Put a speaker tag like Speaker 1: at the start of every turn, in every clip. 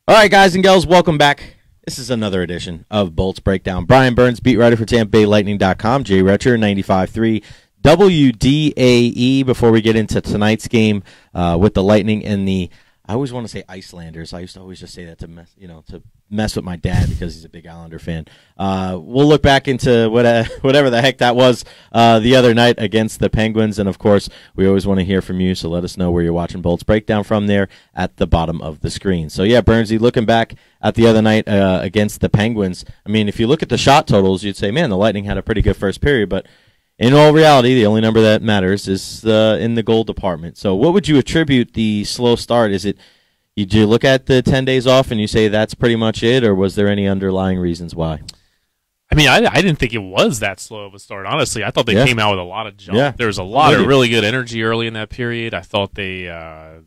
Speaker 1: All right, guys and gals, welcome back. This is another edition of Bolts Breakdown. Bryan Burns, beat writer for TampaBayLightning.com. Jay Recher, 95.3 WDAE. Before we get into tonight's game with the Lightning and the, I always want to say Icelanders. I used to always just say that to mess with my dad because he's a big Islander fan. We'll look back into whatever the heck that was the other night against the Penguins, and of course, we always want to hear from you. So let us know where you're watching Bolts Breakdown from there at the bottom of the screen. So yeah, Burnsy, looking back at the other night against the Penguins. I mean, if you look at the shot totals, you'd say, man, the Lightning had a pretty good first period, but in all reality, the only number that matters is in the goal department. So what would you attribute the slow start? Is it, did you look at the 10 days off and you say that's pretty much it, or was there any underlying reasons why?
Speaker 2: I mean, I didn't think it was that slow of a start, honestly. I thought they came out with a lot of jump.
Speaker 1: Yeah.
Speaker 2: There was a lot of really good energy early in that period. I thought they I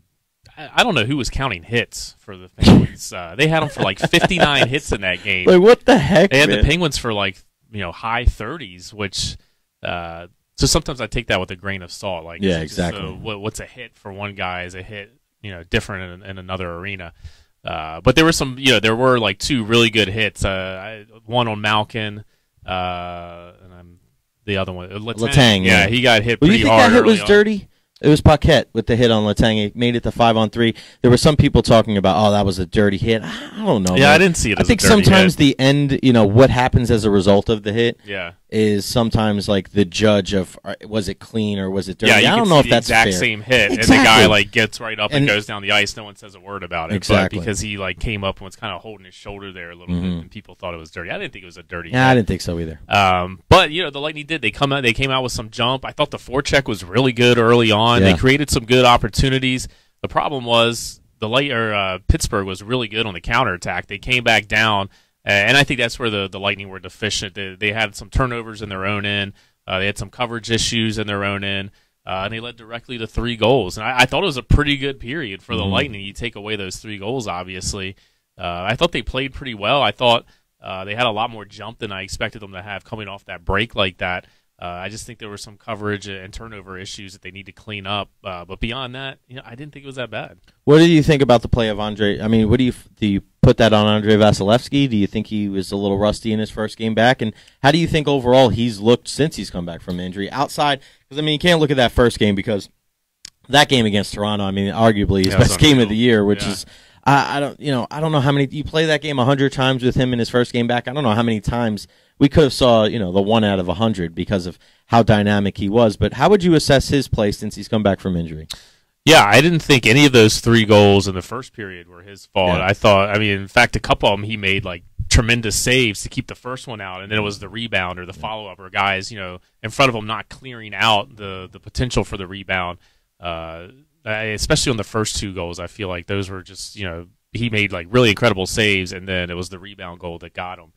Speaker 2: don't know who was counting hits for the Penguins. They had them for like 59 hits in that game.
Speaker 1: Like, what the heck,
Speaker 2: They had
Speaker 1: man?
Speaker 2: the Penguins for like, high 30s, which so sometimes I take that with a grain of salt. Like,
Speaker 1: yeah, exactly.
Speaker 2: So what's a hit for one guy is a hit, different in another arena. But there were there were like two really good hits. One on Malkin, and the other one,
Speaker 1: Letang.
Speaker 2: Yeah, he got hit
Speaker 1: Well,
Speaker 2: pretty
Speaker 1: you think
Speaker 2: hard.
Speaker 1: that hit was
Speaker 2: early on.
Speaker 1: dirty? It was Paquette with the hit on Letang. It made it to 5-on-3. There were some people talking about, oh, that was a dirty hit. I don't know.
Speaker 2: Yeah,
Speaker 1: man.
Speaker 2: I didn't see it.
Speaker 1: I think sometimes the end, what happens as a result of the hit, is sometimes like the judge of was it clean or was it dirty.
Speaker 2: Yeah,
Speaker 1: I don't know if that's
Speaker 2: the exact
Speaker 1: fair.
Speaker 2: same hit,
Speaker 1: Exactly.
Speaker 2: and the guy like gets right up and goes down the ice. No one says a word about it,
Speaker 1: Exactly.
Speaker 2: but because he like came up and was kind of holding his shoulder there a little bit, and people thought it was dirty. I didn't think it was a dirty.
Speaker 1: Yeah,
Speaker 2: hit.
Speaker 1: I didn't think so either.
Speaker 2: But the Lightning did. They came out with some jump. I thought the forecheck was really good early on.
Speaker 1: Yeah.
Speaker 2: They created some good opportunities. The problem was Pittsburgh was really good on the counterattack. They came back down, and I think that's where the Lightning were deficient. They had some turnovers in their own end. They had some coverage issues in their own end, and they led directly to 3 goals. And I thought it was a pretty good period for the Lightning. You take away those 3 goals, obviously. I thought they played pretty well. I thought they had a lot more jump than I expected them to have coming off that break like that. I just think there were some coverage and turnover issues that they need to clean up. But beyond that, I didn't think it was that bad.
Speaker 1: What do you think about the play of Andre? I mean, do you put that on Andre Vasilevsky? Do you think he was a little rusty in his first game back? And how do you think overall he's looked since he's come back from injury? Outside, because I mean, you can't look at that first game because that game against Toronto, I mean, arguably his best game of the year, which is. I don't know how many you play that game 100 times with him in his first game back. I don't know how many times we could have saw the 1 out of 100 because of how dynamic he was. But how would you assess his play since he's come back from injury?
Speaker 2: Yeah, I didn't think any of those 3 goals in the first period were his fault.
Speaker 1: Yeah.
Speaker 2: In fact, a couple of them he made like tremendous saves to keep the first one out, and then it was the rebound or the follow up or guys in front of him not clearing out the potential for the rebound. Especially on the first 2 goals, I feel like those were just he made like really incredible saves, and then it was the rebound goal that got him.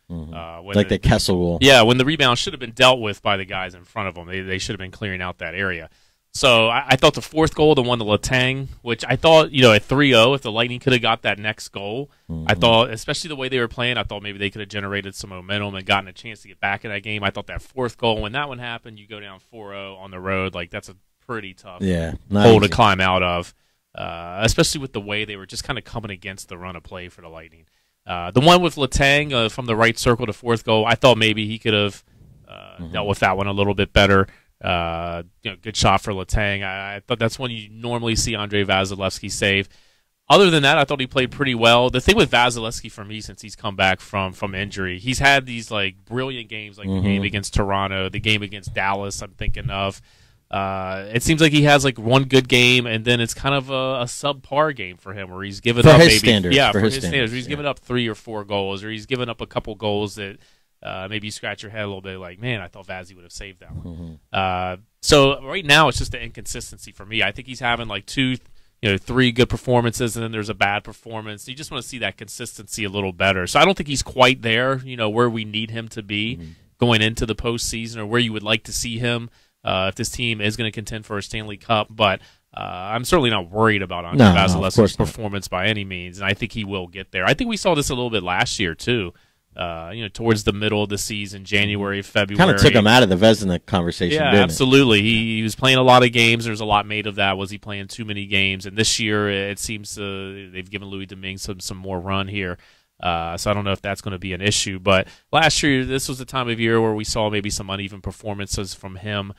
Speaker 1: Like the Kessel goal.
Speaker 2: Yeah, when the rebound should have been dealt with by the guys in front of them. They should have been clearing out that area. So I thought the 4th goal, the one to Letang, which I thought at 3-0, if the Lightning could have got that next goal, I thought, especially the way they were playing, I thought maybe they could have generated some momentum and gotten a chance to get back in that game. I thought that 4th goal, when that one happened, you go down 4-0 on the road, like that's a pretty tough hole to climb out of, especially with the way they were just kind of coming against the run of play for the Lightning. The one with Letang from the right circle to 4th goal, I thought maybe he could have dealt with that one a little bit better. Good shot for Letang. I thought that's one you normally see Andre Vasilevsky save. Other than that, I thought he played pretty well. The thing with Vasilevsky for me, since he's come back from injury, he's had these like brilliant games, like the game against Toronto, the game against Dallas. I'm thinking of. It seems like he has like one good game, and then it's kind of a subpar game for him, where he's given up maybe
Speaker 1: standards.
Speaker 2: Yeah, for his standards. He's given up 3 or 4 goals, or he's given up a couple goals that maybe you scratch your head a little bit, like, man, I thought Vazzy would have saved that one. So right now it's just the inconsistency for me. I think he's having like 3 good performances, and then there's a bad performance. You just want to see that consistency a little better. So I don't think he's quite there, where we need him to be going into the postseason, or where you would like to see him. If this team is going to contend for a Stanley Cup, but I'm certainly not worried about Andre Vasilevsky's performance by any means, and I think he will get there. I think we saw this a little bit last year, too, towards the middle of the season, January, February.
Speaker 1: Kind of took him out of the Vezina conversation,
Speaker 2: yeah,
Speaker 1: didn't
Speaker 2: absolutely. He was playing a lot of games. There's a lot made of that. Was he playing too many games? And this year, it seems they've given Louis Domingue some more run here. So I don't know if that's going to be an issue. But last year, this was the time of year where we saw maybe some uneven performances from him.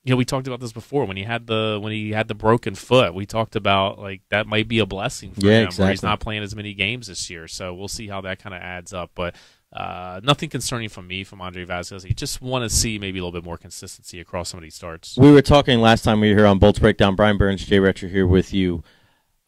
Speaker 2: We talked about this before when he had the broken foot. We talked about like that might be a blessing for him,
Speaker 1: exactly.
Speaker 2: where he's not playing as many games this year. So we'll see how that kind of adds up. But nothing concerning from me, from Andrei Vasilevsky. Just want to see maybe a little bit more consistency across some of these starts.
Speaker 1: We were talking last time we were here on Bolts Breakdown. Bryan Burns, Jay Recher here with you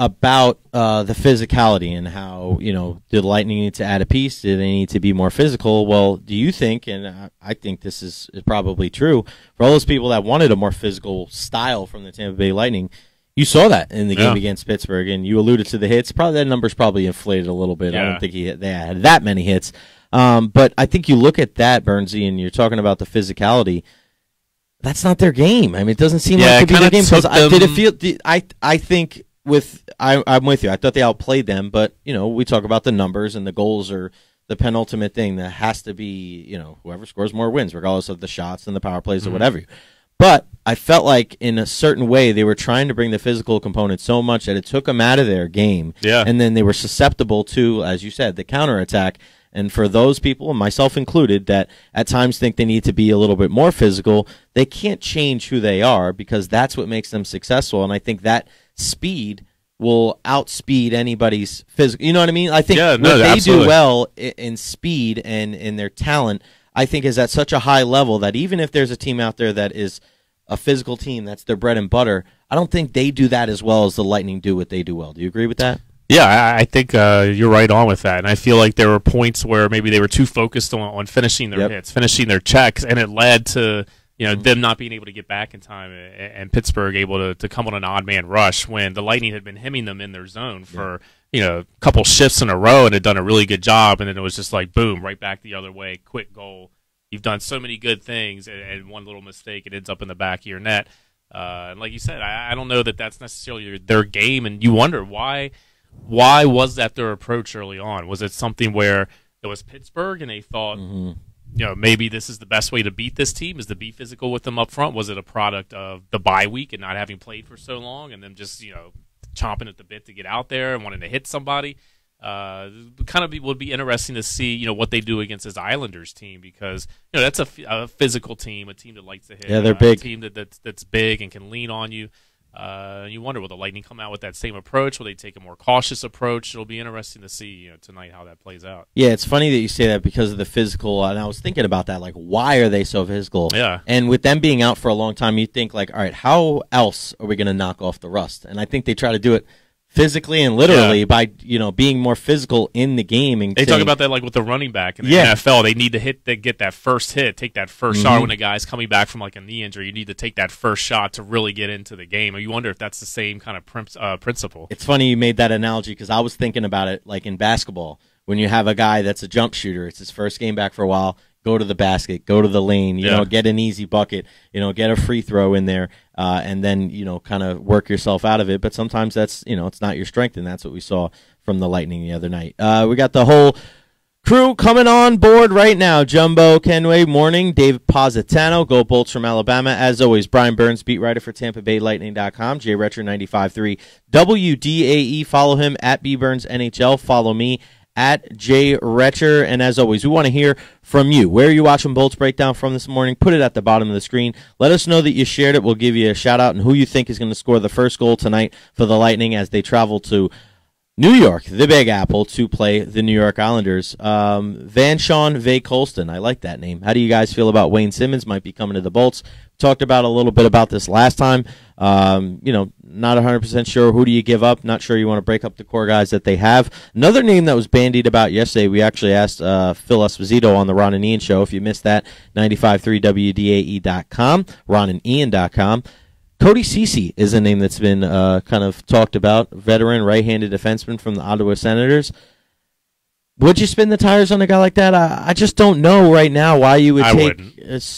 Speaker 1: about the physicality and how, do the Lightning need to add a piece? Do they need to be more physical? Well, do you think, and I think this is probably true, for all those people that wanted a more physical style from the Tampa Bay Lightning, you saw that in the game against Pittsburgh, and you alluded to the hits. Probably that number's probably inflated a little bit. I don't think they had that many hits. But I think you look at that, Burnsy, and you're talking about the physicality. That's not their game. I mean, it doesn't seem like it could be their game. Did it feel? I think. I'm with you. I thought they outplayed them, but we talk about the numbers, and the goals are the penultimate thing that has to be. Whoever scores more wins, regardless of the shots and the power plays or whatever. But I felt like in a certain way they were trying to bring the physical component so much that it took them out of their game. Yeah. And then they were susceptible to, as you said, the counterattack. And for those people, and myself included, that at times think they need to be a little bit more physical, they can't change who they are because that's what makes them successful. And I think that speed will outspeed anybody's physical. You know what I mean? I think what they do well in speed and in their talent, I think, is at such a high level that even if there's a team out there that is a physical team, that's their bread and butter, I don't think they do that as well as the Lightning do what they do well. Do you agree with that?
Speaker 2: Yeah, I think you're right on with that. And I feel like there were points where maybe they were too focused on finishing their hits, finishing their checks, and it led to them not being able to get back in time and Pittsburgh able to come on an odd man rush when the Lightning had been hemming them in their zone for a couple shifts in a row and had done a really good job, and then it was just like boom, right back the other way, quick goal. You've done so many good things, and one little mistake, it ends up in the back of your net. And like you said, I don't know that that's necessarily their game, and you wonder why was that their approach early on? Was it something where it was Pittsburgh and they thought, maybe this is the best way to beat this team is to be physical with them up front? Was it a product of the bye week and not having played for so long and them just, chomping at the bit to get out there and wanting to hit somebody? Would be interesting to see, what they do against this Islanders team because, that's a physical team, a team that likes to hit.
Speaker 1: Yeah, they're big.
Speaker 2: A team that's big and can lean on you. You wonder, will the Lightning come out with that same approach? Will they take a more cautious approach? It'll be interesting to see tonight how that plays out.
Speaker 1: Yeah, it's funny that you say that because of the physical, and I was thinking about that, like, why are they so physical?
Speaker 2: Yeah.
Speaker 1: And with them being out for a long time, you think, like, all right, how else are we going to knock off the rust? And I think they try to do it physically and literally by being more physical in the game. And
Speaker 2: they talk about that like with the running back in the NFL. They need to get that first hit, take that first shot when a guy's coming back from like a knee injury. You need to take that first shot to really get into the game. You wonder if that's the same kind of principle.
Speaker 1: It's funny you made that analogy because I was thinking about it like in basketball when you have a guy that's a jump shooter. It's his first game back for a while. Go to the basket, go to the lane, get an easy bucket, get a free throw in there, and then, kind of work yourself out of it. But sometimes that's, it's not your strength, and that's what we saw from the Lightning the other night. We got the whole crew coming on board right now. Jumbo Kenway, morning. Dave Positano, Go Bolts from Alabama. As always, Bryan Burns, beat writer for TampaBayLightning.com. Jay Recher, 95.3 WDAE. Follow him at BBurnsNHL. Follow me at Jay Recher. And as always, we want to hear from you. Where are you watching Bolts Breakdown from this morning? Put it at the bottom of the screen. Let us know that you shared it. We'll give you a shout-out and who you think is going to score the first goal tonight for the Lightning as they travel to New York, the Big Apple, to play the New York Islanders. Vanshawn Ve Colston. I like that name. How do you guys feel about Wayne Simmons might be coming to the Bolts? Talked about a little bit about this last time. Not 100% sure. Who do you give up? Not sure you want to break up the core guys that they have. Another name that was bandied about yesterday, we actually asked Phil Esposito on the Ron and Ian show. If you missed that, 95.3 WDAE.com, ronandian.com. Cody Ceci is a name that's been kind of talked about. Veteran right-handed defenseman from the Ottawa Senators. Would you spin the tires on a guy like that? I just don't know right now why you would take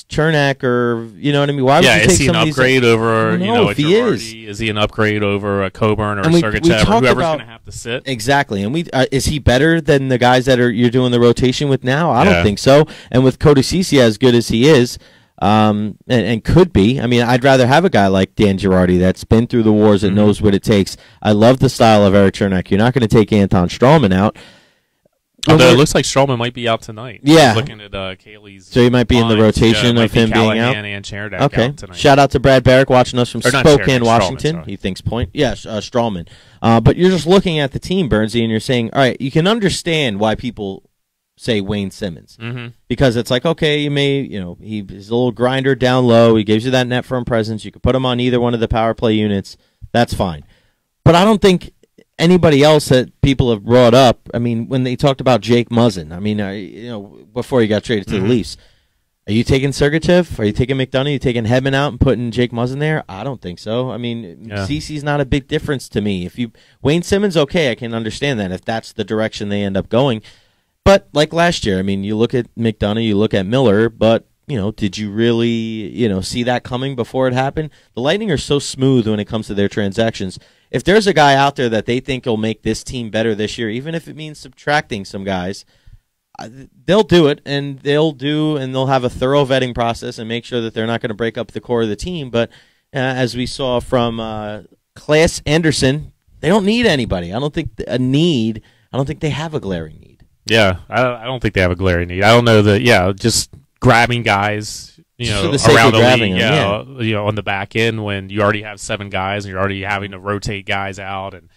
Speaker 1: Chernak or, you know what I mean? Why would you take
Speaker 2: is he an upgrade over, a Girardi? Is he an upgrade over a Coburn or a Sergachev or whoever's going to have to sit?
Speaker 1: Exactly. And is he better than the guys that you're doing the rotation with now? I don't think so. And with Cody Ceci as good as he is, and could be. I mean, I'd rather have a guy like Dan Girardi that's been through the wars and knows what it takes. I love the style of Erik Chernak. You're not going to take Anton Strawman out.
Speaker 2: Although it looks like Strawman might be out tonight.
Speaker 1: Yeah.
Speaker 2: Looking at Kaylee's
Speaker 1: so he might be in the rotation of him being out.
Speaker 2: And Chernak
Speaker 1: out
Speaker 2: tonight.
Speaker 1: Shout out to Brad Barrick watching us from Spokane, Washington. He thinks point. Yes, Strawman. But you're just looking at the team, Burnsy, and you're saying, all right, you can understand why people say Wayne Simmons. Because it's like, okay, he's a little grinder down low. He gives you that net front presence. You could put him on either one of the power play units. That's fine. But I don't think anybody else that people have brought up, I mean, when they talked about Jake Muzzin, I mean, before he got traded to the Leafs, are you taking Sergachev? Are you taking McDonough? Are you taking Hedman out and putting Jake Muzzin there? I don't think so. I mean, Cece's not a big difference to me. Wayne Simmons, okay, I can understand that if that's the direction they end up going. But like last year, I mean, you look at McDonough, you look at Miller, but did you really, see that coming before it happened? The Lightning are so smooth when it comes to their transactions. If there's a guy out there that they think will make this team better this year, even if it means subtracting some guys, they'll do it, and they'll have a thorough vetting process and make sure that they're not going to break up the core of the team. But as we saw from Claes Anderson, they don't need anybody. I don't think they have a glaring need.
Speaker 2: Yeah, I don't think they have a glaring need. I don't know that. Yeah, just grabbing guys. Around the league, on the back end when you already have 7 guys and you're already having to rotate guys out and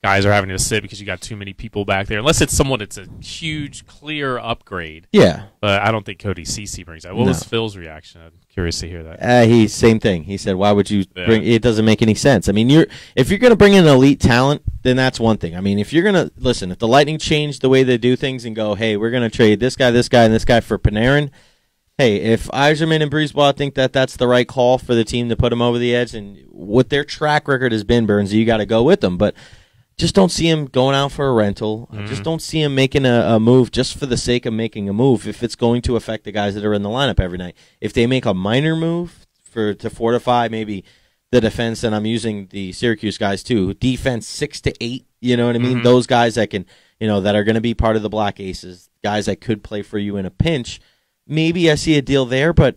Speaker 2: guys are having to sit because you got too many people back there. Unless it's someone that's a huge, clear upgrade.
Speaker 1: Yeah.
Speaker 2: But I don't think Cody Ceci brings that. What was Phil's reaction? I'm curious to hear that.
Speaker 1: Same thing. He said, why would you bring – it doesn't make any sense. I mean, if you're going to bring in elite talent, then that's one thing. I mean, if you're going to – listen, if the Lightning change the way they do things and go, hey, we're going to trade this guy, and this guy for Panarin – hey, if Yzerman and Brisebois think that that's the right call for the team to put them over the edge, and what their track record has been, Burns, you got to go with them. But just don't see him going out for a rental. Just don't see him making a move just for the sake of making a move if it's going to affect the guys that are in the lineup every night. If they make a minor move to fortify maybe the defense, and I'm using the Syracuse guys too, defense 6 to 8, you know what I mean? Those guys that can, that are going to be part of the Black Aces, guys that could play for you in a pinch. Maybe I see a deal there, but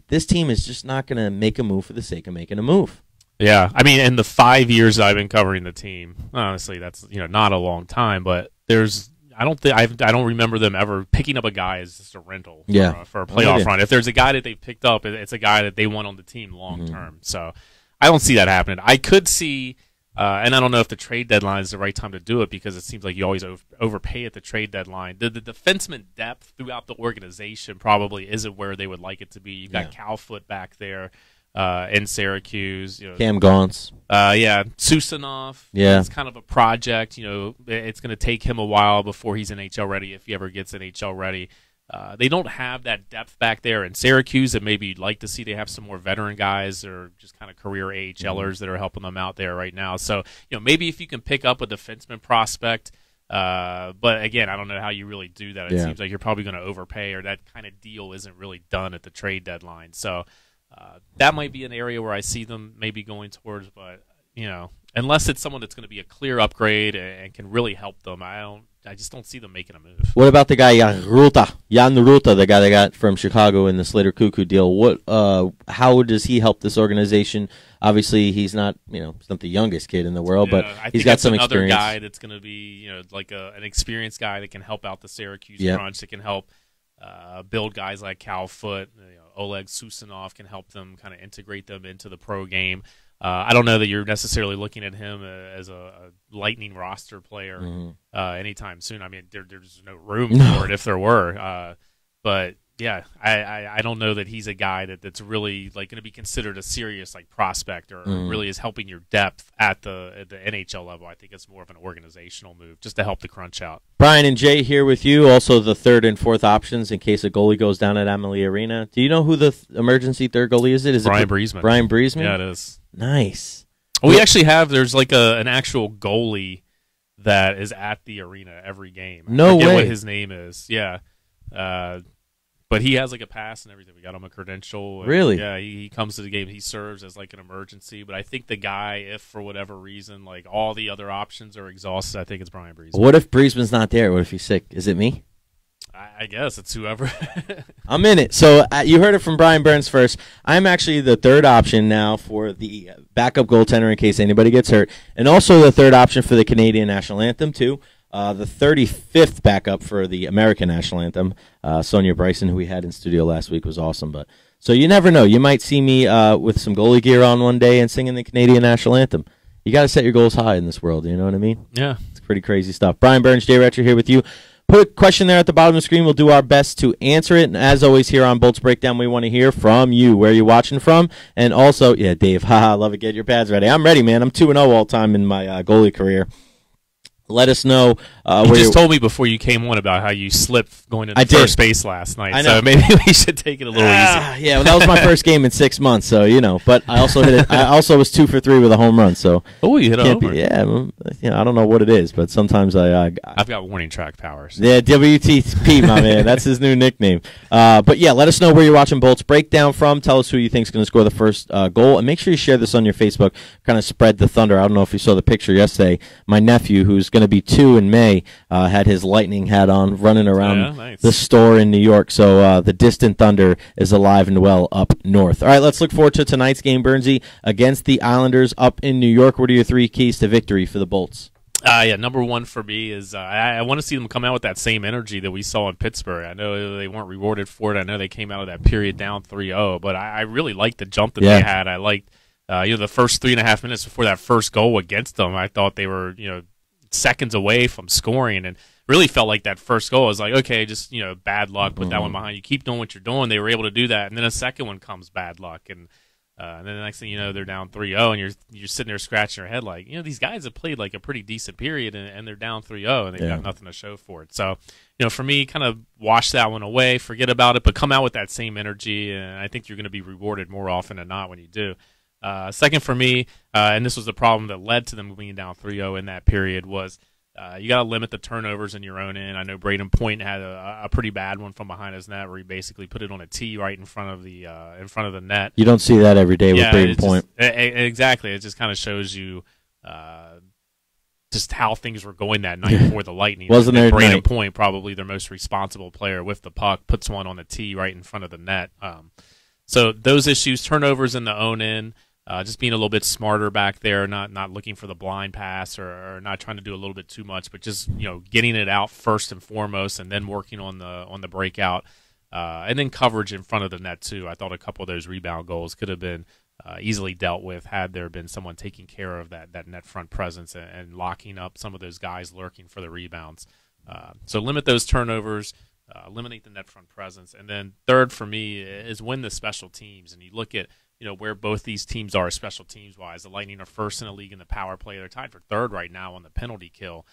Speaker 1: this team is just not going to make a move for the sake of making a move.
Speaker 2: Yeah, I mean, in the 5 years I've been covering the team, honestly, that's not a long time. But I don't remember them ever picking up a guy as just a rental for a playoff run. If there's a guy that they picked up, it's a guy that they want on the team long term. So I don't see that happening. I could see. And I don't know if the trade deadline is the right time to do it because it seems like you always overpay at the trade deadline. The defenseman depth throughout the organization probably isn't where they would like it to be. You've got Calfoot back there in Syracuse.
Speaker 1: Cam Gaunce.
Speaker 2: Susanov.
Speaker 1: Yeah.
Speaker 2: It's kind of a project. It's going to take him a while before he's NHL ready if he ever gets NHL ready. They don't have that depth back there in Syracuse that maybe you'd like to see. They have some more veteran guys or just kind of career AHLers that are helping them out there right now. So, maybe if you can pick up a defenseman prospect, but again, I don't know how you really do that. It seems like you're probably going to overpay or that kind of deal isn't really done at the trade deadline. So that might be an area where I see them maybe going towards, but, unless it's someone that's going to be a clear upgrade and can really help them, I just don't see them making a move.
Speaker 1: What about the guy Jan Rutta, the guy they got from Chicago in the Slater Cuckoo deal? How does he help this organization? Obviously, he's not he's not the youngest kid in the world, but he's got some experience.
Speaker 2: Another guy that's going to be like an experienced guy that can help out the Syracuse crunch. That can help build guys like Cal Foot, Oleg Susanov can help them kind of integrate them into the pro game. I don't know that you're necessarily looking at him as a Lightning roster player anytime soon. I mean, there's no room for it if there were. But yeah, I don't know that he's a guy that's really like going to be considered a serious like prospect or really is helping your depth at the NHL level. I think it's more of an organizational move just to help the crunch out.
Speaker 1: Brian and Jay here with you. Also, the third and fourth options in case a goalie goes down at Amalie Arena. Do you know who the emergency third goalie is? Is
Speaker 2: Brian
Speaker 1: it
Speaker 2: Breesman?
Speaker 1: Brian Breesman?
Speaker 2: Yeah, it is.
Speaker 1: Nice.
Speaker 2: We actually have. There's like an actual goalie that is at the arena every game.
Speaker 1: No
Speaker 2: I forget
Speaker 1: way.
Speaker 2: what his name is. Yeah. But he has like a pass and everything. We got him a credential. And,
Speaker 1: Really?
Speaker 2: Yeah, he comes to the game. He serves as like an emergency. But I think the guy, if for whatever reason, like all the other options are exhausted, I think it's Bryan Burns.
Speaker 1: What if Breezeman's not there? What if he's sick? Is it me?
Speaker 2: I guess it's whoever.
Speaker 1: I'm in it. So you heard it from Bryan Burns first. I'm actually the third option now for the backup goaltender in case anybody gets hurt, and also the third option for the Canadian national anthem too. The 35th backup for the American national anthem. Sonia Bryson, who we had in studio last week, was awesome. But so you never know. You might see me with some goalie gear on one day and singing the Canadian national anthem. You got to set your goals high in this world. You know what I mean?
Speaker 2: Yeah.
Speaker 1: It's pretty crazy stuff. Bryan Burns, Jay Recher here with you. Put a question there at the bottom of the screen. We'll do our best to answer it. And as always, here on Bolts Breakdown, we want to hear from you. Where are you watching from? And also, yeah, Dave, haha, love it. Get your pads ready. I'm ready, man. I'm 2-0 all time in my goalie career. Let us know.
Speaker 2: You just told me before you came on about how you slipped going to first base last night.
Speaker 1: I know.
Speaker 2: So maybe we should take it a little easy.
Speaker 1: Yeah, well, that was my first game in 6 months, so you know. But I also hit it. I also was 2 for 3 with a home run. So
Speaker 2: you hit a homer.
Speaker 1: I don't know what it is, but sometimes
Speaker 2: I've got warning track powers.
Speaker 1: Yeah, WTP, my man. That's his new nickname. But yeah, let us know where you're watching Bolts Breakdown from. Tell us who you think is going to score the first goal, and make sure you share this on your Facebook. Kind of spread the thunder. I don't know if you saw the picture yesterday. My nephew, who's going to be 2 in May, had his Lightning hat on, running around the store in New York. So the distant thunder is alive and well up north. All right, let's look forward to tonight's game, Burnsy, against the Islanders up in New York. What are your 3 keys to victory for the Bolts?
Speaker 2: Number one for me is I want to see them come out with that same energy that we saw in Pittsburgh. I know they weren't rewarded for it. I know they came out of that period down 3-0, but I really liked the jump that they had. I liked the first 3.5 minutes before that first goal against them. I thought they were seconds away from scoring, and really felt like that first goal was like, okay, just bad luck, put that one behind you, keep doing what you're doing. They were able to do that, and then a second one comes bad luck, and then the next thing you know, they're down 3-0, and you're sitting there scratching your head like, these guys have played like a pretty decent period, and they're down 3-0, and they've got nothing to show for it. So for me, kind of wash that one away, forget about it, but come out with that same energy, and I think you're going to be rewarded more often than not when you do. Second for me, and this was the problem that led to them being down 3-0 in that period, was you got to limit the turnovers in your own end. I know Braden Point had a pretty bad one from behind his net where he basically put it on a tee right in front of the net.
Speaker 1: You don't see that every day with Braden Point.
Speaker 2: Exactly. It just kind of shows you just how things were going that night before the Lightning.
Speaker 1: Wasn't there
Speaker 2: Braden Point, probably their most responsible player with the puck, puts one on the tee right in front of the net. So those issues, turnovers in the own end, just being a little bit smarter back there, not looking for the blind pass or not trying to do a little bit too much, but just getting it out first and foremost, and then working on the breakout, and then coverage in front of the net too. I thought a couple of those rebound goals could have been easily dealt with had there been someone taking care of that net front presence and locking up some of those guys lurking for the rebounds. So limit those turnovers. Eliminate the net front presence, and then third for me is win the special teams. And you look at where both these teams are special teams wise. The Lightning are first in the league in the power play. They're tied for third right now on the penalty kill.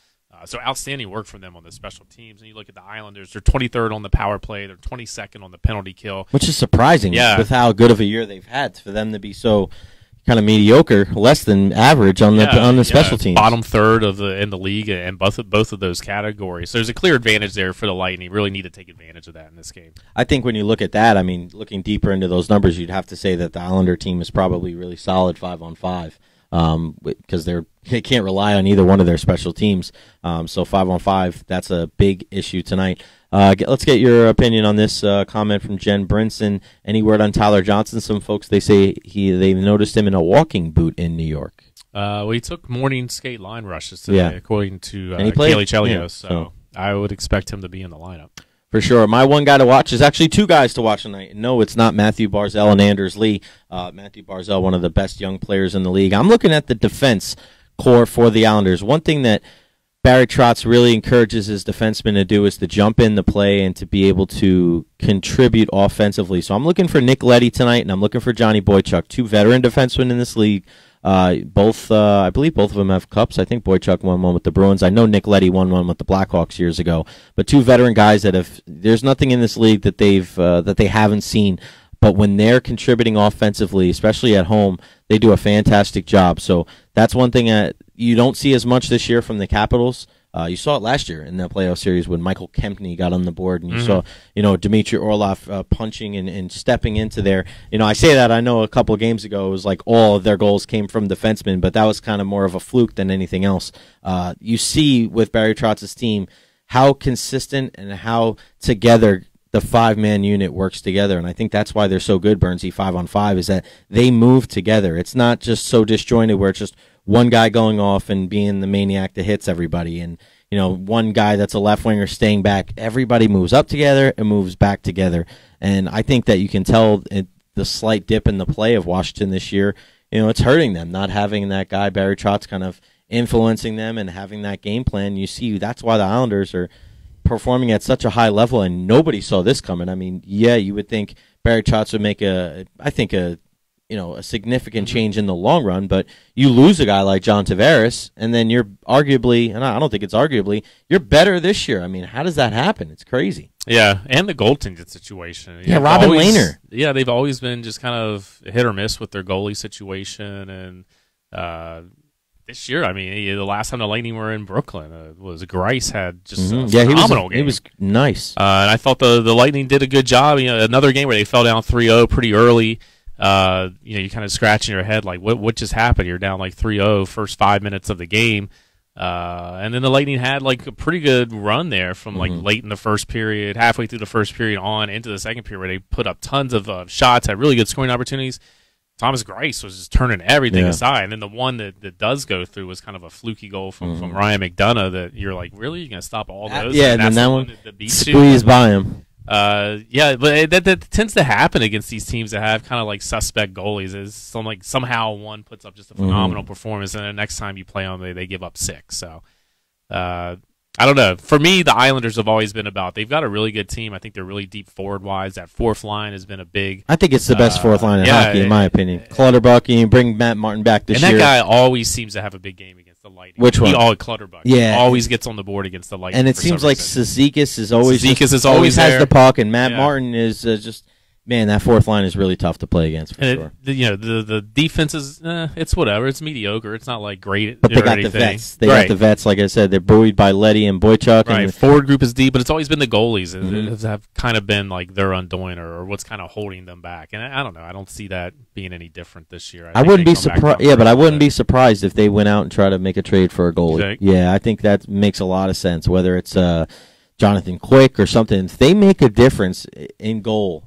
Speaker 2: So outstanding work from them on the special teams. And you look at the Islanders; they're 23rd on the power play. They're 22nd on the penalty kill,
Speaker 1: which is surprising with how good of a year they've had for them to be so kind of mediocre, less than average on the special teams.
Speaker 2: Bottom third in the league in both of those categories. So there's a clear advantage there for the Lightning. Really need to take advantage of that in this game.
Speaker 1: I think when you look at that, looking deeper into those numbers, you'd have to say that the Islander team is probably really solid 5-on-5. Because they can't rely on either one of their special teams. So 5-on-5, that's a big issue tonight. Let's get your opinion on this comment from Jen Brinson. Any word on Tyler Johnson? Some folks, they say they noticed him in a walking boot in New York.
Speaker 2: He took morning skate line rushes today, according to Kaylee Chelios. So I would expect him to be in the lineup.
Speaker 1: For sure. My one guy to watch is actually 2 guys to watch tonight. No, it's not Matthew Barzal and Anders Lee. Matthew Barzal, one of the best young players in the league. I'm looking at the defense core for the Islanders. One thing that Barry Trotz really encourages his defensemen to do is to jump in the play and to be able to contribute offensively. So I'm looking for Nick Leddy tonight, and I'm looking for Johnny Boychuk, 2 veteran defensemen in this league. I believe both of them have cups. I think Boychuk won one with the Bruins. I know Nick Leddy won one with the Blackhawks years ago. But 2 veteran guys there's nothing in this league that they haven't seen. But when they're contributing offensively, especially at home, they do a fantastic job. So that's one thing that you don't see as much this year from the Capitals. You saw it last year in the playoff series when Michael Kempney got on the board, and you saw, Dmitry Orlov punching and stepping into there. I say that, I know a couple of games ago it was like all of their goals came from defensemen, but that was kind of more of a fluke than anything else. You see with Barry Trotz's team how consistent and how together the 5-man unit works together, and I think that's why they're so good, Burnsy, 5-on-5, is that they move together. It's not just so disjointed where it's just one guy going off and being the maniac that hits everybody, and one guy that's a left winger staying back. Everybody moves up together and moves back together, and I think that you can tell the slight dip in the play of Washington this year. It's hurting them not having that guy Barry Trotz kind of influencing them and having that game plan. You see, that's why the Islanders are performing at such a high level, and nobody saw this coming. I mean, yeah, you would think Barry Trotz would make a significant change in the long run, but you lose a guy like John Tavares, and then you're arguably, and I don't think it's arguably, you're better this year. I mean, how does that happen? It's crazy.
Speaker 2: Yeah, and the goaltending situation.
Speaker 1: Yeah, Robin Lehner.
Speaker 2: Yeah, they've always been just kind of hit or miss with their goalie situation, and this year, I mean, the last time the Lightning were in Brooklyn was Grice had just a phenomenal game. He was
Speaker 1: nice.
Speaker 2: And I thought the Lightning did a good job. Another game where they fell down 3-0 pretty early. You kind of scratching your head like, what just happened? You're down like 3-0 first 5 minutes of the game. And then the Lightning had like a pretty good run there from like late in the first period, halfway through the first period on into the second period, where they put up tons of shots, had really good scoring opportunities. Thomas Grice was just turning everything aside, and then the one that does go through was kind of a fluky goal from Ryan McDonough that you're like, really? You're going to stop all those?
Speaker 1: Yeah, and then that one squeezed by him.
Speaker 2: Yeah, but that tends to happen against these teams that have kind of like suspect goalies. Is somehow one puts up just a phenomenal performance, and the next time you play them, they give up 6. So I don't know. For me, the Islanders have always been about. They've got a really good team. I think they're really deep forward wise. That fourth line has been a big.
Speaker 1: I think it's the best fourth line in hockey, in my opinion. Clutterbuck, you bring Matt Martin back this year,
Speaker 2: and that guy always seems to have a big game against the Lightning.
Speaker 1: Which one?
Speaker 2: Clutterbuck.
Speaker 1: Yeah,
Speaker 2: he always gets on the board against the Lightning.
Speaker 1: And it seems like Cizikas is always
Speaker 2: always
Speaker 1: has the puck, and Matt Martin is just. Man, that fourth line is really tough to play against for sure.
Speaker 2: The defense is it's whatever. It's mediocre. It's not like great.
Speaker 1: But they got the vets. They got the vets. Like I said, they're buoyed by Leddy and Boychuk.
Speaker 2: Right. Forward group is deep, but it's always been the goalies that have kind of been like their undoing or what's kind of holding them back. And I don't know. I don't see that being any different this year.
Speaker 1: I wouldn't be surprised. Yeah, but I wouldn't be surprised if they went out and tried to make a trade for a goalie. Yeah, I think that makes a lot of sense. Whether it's Jonathan Quick or something, if they make a difference in goal.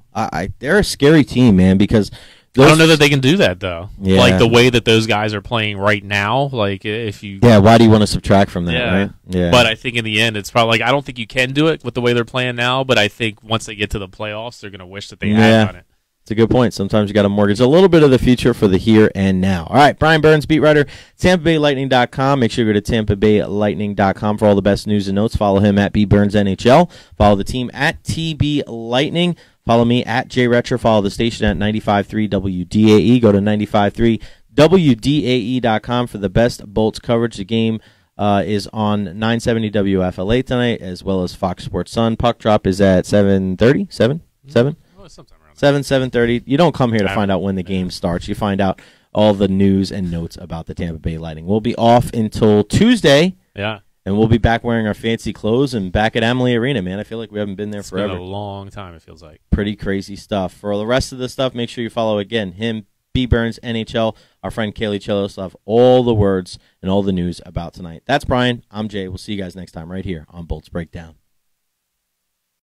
Speaker 1: They're a scary team, man, because
Speaker 2: I don't know that they can do that though. Yeah. Like the way that those guys are playing right now, like if you
Speaker 1: why do you want to subtract from that, right? Yeah.
Speaker 2: But I think in the end it's probably like I don't think you can do it with the way they're playing now, but I think once they get to the playoffs they're going to wish that they had done it.
Speaker 1: It's a good point. Sometimes you got to mortgage a little bit of the future for the here and now. All right, Bryan Burns, beat writer, TampaBayLightning.com. Make sure you go to TampaBayLightning.com for all the best news and notes. Follow him at BBurnsNHL. Follow the team at TB Lightning. Follow me at Recher. Follow the station at 95.3 WDAE. Go to 95.3 WDAE.com for the best Bolts coverage. The game is on 970 WFLA tonight, as well as Fox Sports Sun. Puck drop is at 7:30. 7?
Speaker 2: Sometime around
Speaker 1: 7:30. You don't come here to find out when the game starts. You find out all the news and notes about the Tampa Bay Lightning. We'll be off until Tuesday.
Speaker 2: Yeah.
Speaker 1: And we'll be back wearing our fancy clothes and back at Amalie Arena, man. I feel like we haven't been there forever.
Speaker 2: It's been a long time, it feels like.
Speaker 1: Pretty crazy stuff. For all the rest of the stuff, make sure you follow, again, him, B. Burns, NHL, our friend Kaylee Chelos. Will have all the words and all the news about tonight. That's Brian. I'm Jay. We'll see you guys next time right here on Bolts Breakdown.